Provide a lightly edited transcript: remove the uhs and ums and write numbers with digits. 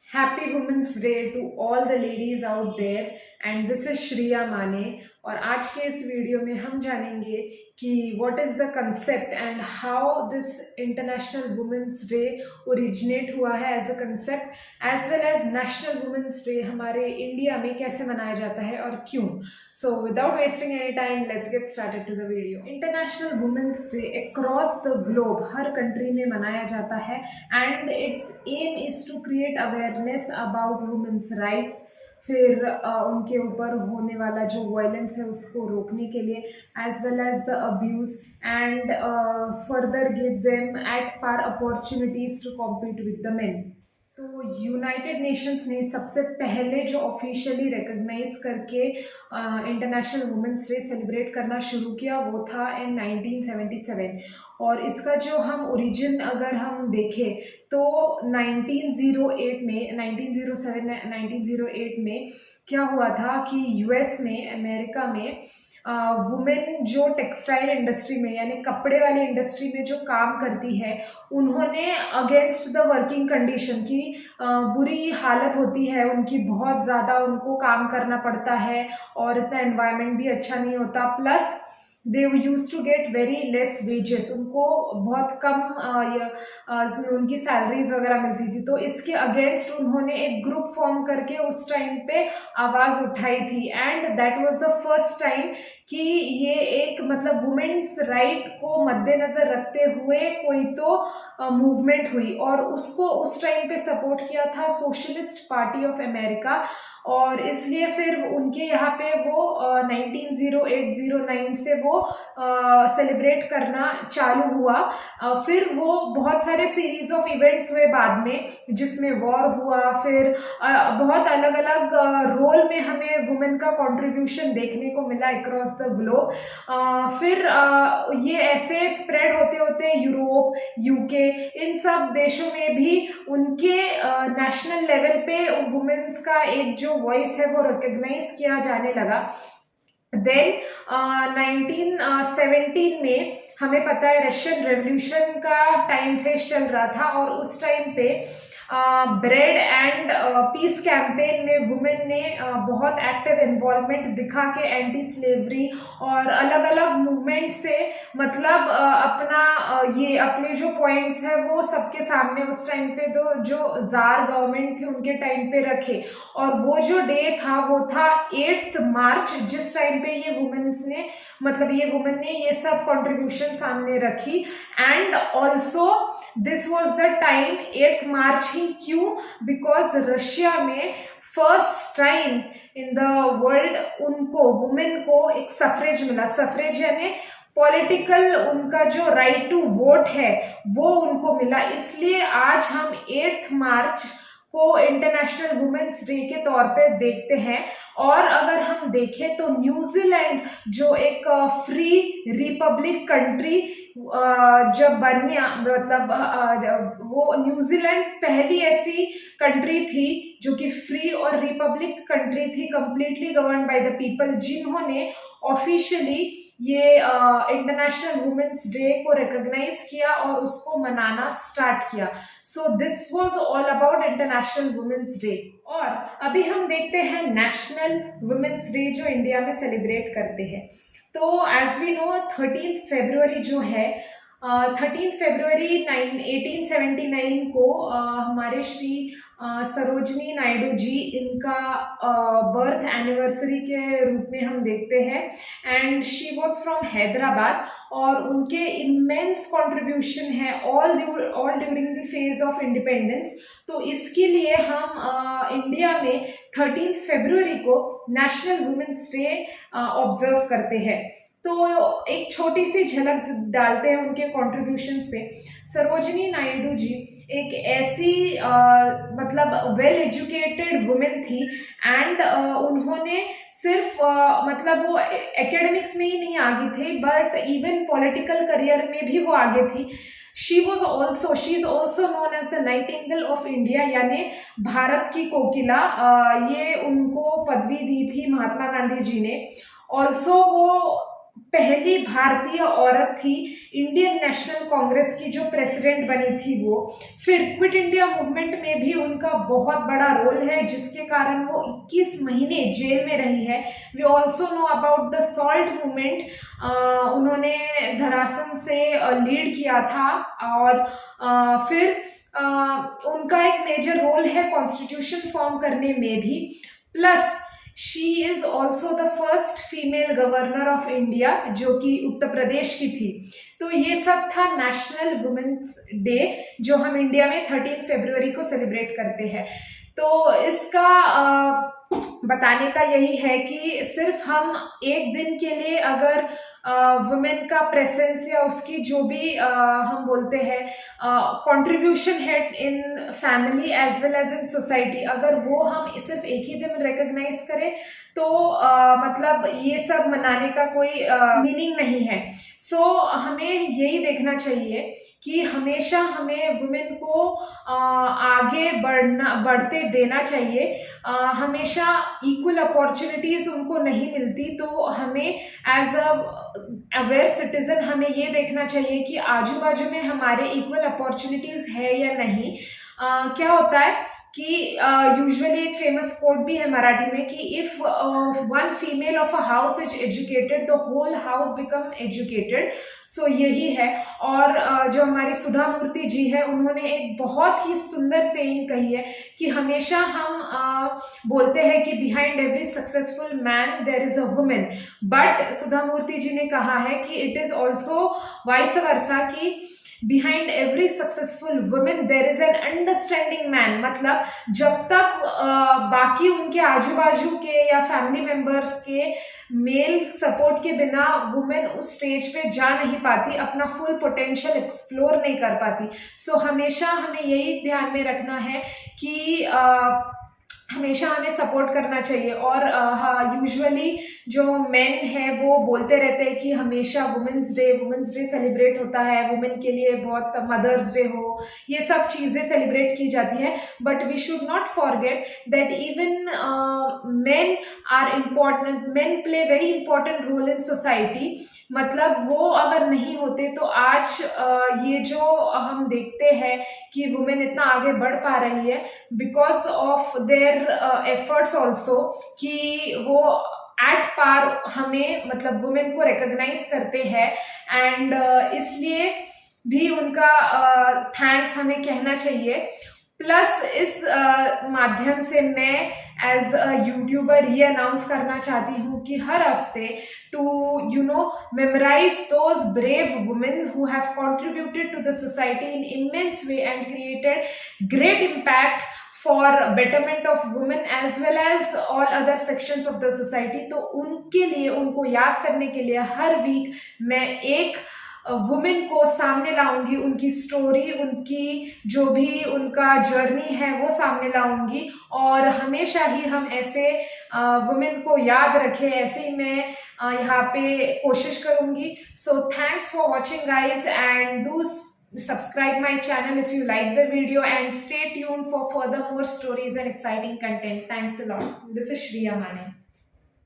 Happy Women's Day to all the ladies out there and this is Shriya माने। और आज के इस वीडियो में हम जानेंगे कि what is the concept and how this international women's day originate हुआ है as a concept, as well as national women's day हमारे इंडिया में कैसे मनाया जाता है और क्यों। So without wasting any time let's get started to the video. International women's day across the globe हर कंट्री में मनाया जाता है and it's aim is to create awareness about women's rights, फिर उनके ऊपर होने वाला जो वायलेंस है उसको रोकने के लिए, as well as the abuse and further give them at par opportunities to compete with the men. तो यूनाइटेड नेशंस ने सबसे पहले जो ऑफिशियली रिकग्नाइज करके इंटरनेशनल वुमेंस डे सेलिब्रेट करना शुरू किया वो था इन 1977। और इसका जो हम ओरिजिन अगर हम देखें तो 1908 में 1908 में क्या हुआ था कि यूएस में, अमेरिका में वुमेन जो टेक्सटाइल इंडस्ट्री में यानी कपड़े वाली इंडस्ट्री में जो काम करती है, उन्होंने अगेंस्ट द वर्किंग कंडीशन की बुरी हालत होती है उनकी, बहुत ज़्यादा उनको काम करना पड़ता है और इतना एनवायरनमेंट भी अच्छा नहीं होता, plus they used to get very less wages, उनको बहुत कम उनकी सैलरीज वगैरह मिलती थी। तो इसके अगेंस्ट उन्होंने एक ग्रुप फॉर्म करके उस टाइम पे आवाज़ उठाई थी and that was the first time कि ये एक मतलब वुमेन्स राइट को मद्देनज़र रखते हुए कोई तो मूवमेंट हुई और उसको उस टाइम पे सपोर्ट किया था सोशलिस्ट पार्टी ऑफ अमेरिका। और इसलिए फिर उनके यहाँ पे वो 1908-09 से वो सेलिब्रेट करना चालू हुआ। फिर वो बहुत सारे सीरीज ऑफ इवेंट्स हुए बाद में जिसमें वॉर हुआ, फिर बहुत अलग अलग रोल में हमें वुमेन का कंट्रीब्यूशन देखने को मिला अक्रॉस द ग्लोब। फिर ये ऐसे स्प्रेड होते होते यूरोप, यूके, इन सब देशों में भी उनके नेशनल लेवल पे वुमेन्स का एक जो वॉइस है वो रिकग्नाइज किया जाने लगा। देन 1917 में हमें पता है रशियन रेवोल्यूशन का टाइम फेस चल रहा था और उस टाइम पे ब्रेड एंड पीस कैंपेन में वुमेन ने बहुत एक्टिव इन्वॉल्वमेंट दिखा के एंटी स्लेवरी और अलग अलग मूवमेंट से मतलब ये अपने जो पॉइंट्स है वो सबके सामने उस टाइम पे तो जो जार गवर्नमेंट थी उनके टाइम पे रखे। और वो जो डे था वो था 8 मार्च, जिस टाइम पे ये वुमेन्स ने ये वुमेन ने ये सब कंट्रीब्यूशन सामने रखी। And also this was the time 8 मार्च ही, क्यों? बिकॉज रशिया में first time in the world उनको वुमेन को एक सफरेज मिला। सफरेज यानी पॉलिटिकल उनका जो राइट टू वोट है वो उनको मिला। इसलिए आज हम 8 मार्च को इंटरनेशनल वुमेन्स डे के तौर पे देखते हैं। और अगर हम देखें तो न्यूजीलैंड जो एक फ्री रिपब्लिक कंट्री जब बनिया, वो न्यूजीलैंड पहली ऐसी कंट्री थी जो कि फ्री और रिपब्लिक कंट्री थी, completely govern by the people, जिन्होंने ऑफिशियली ये इंटरनेशनल वुमेन्स डे को रिकॉग्नाइज किया और उसको मनाना स्टार्ट किया। So this was all about international women's day. और अभी हम देखते हैं नेशनल वुमेन्स डे जो इंडिया में सेलिब्रेट करते हैं। तो एज वी नो 13 फरवरी जो है, 13 फरवरी 1879 को हमारे श्री सरोजनी नायडू जी, इनका बर्थ एनिवर्सरी के रूप में हम देखते हैं। And she was from Hyderabad और उनके इमेंस कंट्रीब्यूशन है all during the phase of independence. तो इसके लिए हम इंडिया में 13 फरवरी को नेशनल वुमेन्स डे ऑब्जर्व करते हैं। तो एक छोटी सी झलक डालते हैं उनके कॉन्ट्रीब्यूशंस पे। सरोजिनी नायडू जी एक ऐसी वेल एजुकेटेड वुमेन थी एंड उन्होंने सिर्फ वो एकेडमिक्स में ही नहीं आगे थे बट इवन पॉलिटिकल करियर में भी वो आगे थी। she is also known as the Nightingale of India, यानी भारत की कोकिला। ये उनको पदवी दी थी महात्मा गांधी जी ने। ऑल्सो वो पहली भारतीय औरत थी इंडियन नेशनल कांग्रेस की जो प्रेसिडेंट बनी थी वो। फिर क्विट इंडिया मूवमेंट में भी उनका बहुत बड़ा रोल है, जिसके कारण वो 21 महीने जेल में रही है। We also know about the salt movement, उन्होंने धरासन से लीड किया था। और फिर उनका एक मेजर रोल है कॉन्स्टिट्यूशन फॉर्म करने में भी। Plus she is also the first female governor of India, जो कि उत्तर प्रदेश की थी। तो ये सब था नेशनल वुमेन्स डे, जो हम इंडिया में 13 फरवरी को सेलिब्रेट करते हैं। तो इसका बताने का यही है कि सिर्फ हम एक दिन के लिए अगर वुमेन का प्रेजेंस या उसकी जो भी हम बोलते हैं कंट्रीब्यूशन है in family as well as in society, अगर वो हम सिर्फ एक ही दिन रिकॉग्नाइज करें तो मतलब ये सब मनाने का कोई मीनिंग नहीं है। सो हमें यही देखना चाहिए कि हमेशा हमें वुमेन को आगे बढ़ते देना चाहिए। हमेशा इक्वल अपॉर्चुनिटीज उनको नहीं मिलती, तो हमें एज अ अवेयर सिटीजन हमें ये देखना चाहिए कि आजू बाजू में हमारे इक्वल अपॉर्चुनिटीज है या नहीं। क्या होता है कि यूजुअली एक फेमस कोट भी है मराठी में कि if one female of a house is educated the whole house become educated. So यही है। और जो हमारी सुधा मूर्ति जी है, उन्होंने एक बहुत ही सुंदर सेइंग कही है कि हमेशा हम बोलते हैं कि behind every successful man there is a women, but Sudha Murthy ji ने कहा है कि it is also vice versa कि behind every successful women there is an understanding man. मतलब जब तक बाकी उनके आजू बाजू के या फैमिली मेंबर्स के मेल सपोर्ट के बिना वुमेन उस स्टेज पे जा नहीं पाती, अपना फुल पोटेंशियल एक्सप्लोर नहीं कर पाती। सो हमेशा हमें यही ध्यान में रखना है कि हमेशा हमें सपोर्ट करना चाहिए। और हाँ, यूजुअली जो मेन है वो बोलते रहते हैं कि हमेशा वुमेन्स डे सेलिब्रेट होता है, वुमेन के लिए बहुत मदर्स डे हो, ये सब चीज़ें सेलिब्रेट की जाती है। But we should not forget that even men are important, men play very important role in society. मतलब वो अगर नहीं होते तो आज ये जो हम देखते हैं कि वुमेन इतना आगे बढ़ पा रही है because of their efforts also, कि वो एट पार हमें मतलब वुमेन को रिकॉग्नाइज करते हैं। एंड इसलिए भी उनका थैंक्स हमें कहना चाहिए। प्लस इस माध्यम से मैं एज अ यूट्यूबर ये अनाउंस करना चाहती हूँ कि हर हफ्ते to memorize those brave women who have contributed to the society in immense way and created great impact for betterment of women as well as all other sections of the society। तो उनके लिए, उनको याद करने के लिए हर week मैं एक वुमेन को सामने लाऊंगी, उनकी स्टोरी, उनकी जो भी उनका जर्नी है वो सामने लाऊंगी। और हमेशा ही हम ऐसे वुमेन को याद रखें, ऐसे ही मैं यहाँ पे कोशिश करूंगी। So thanks for watching guys and do subscribe my channel if you like the video and stay tuned for further more stories and exciting content. Thanks a lot. This is Shriya Mane.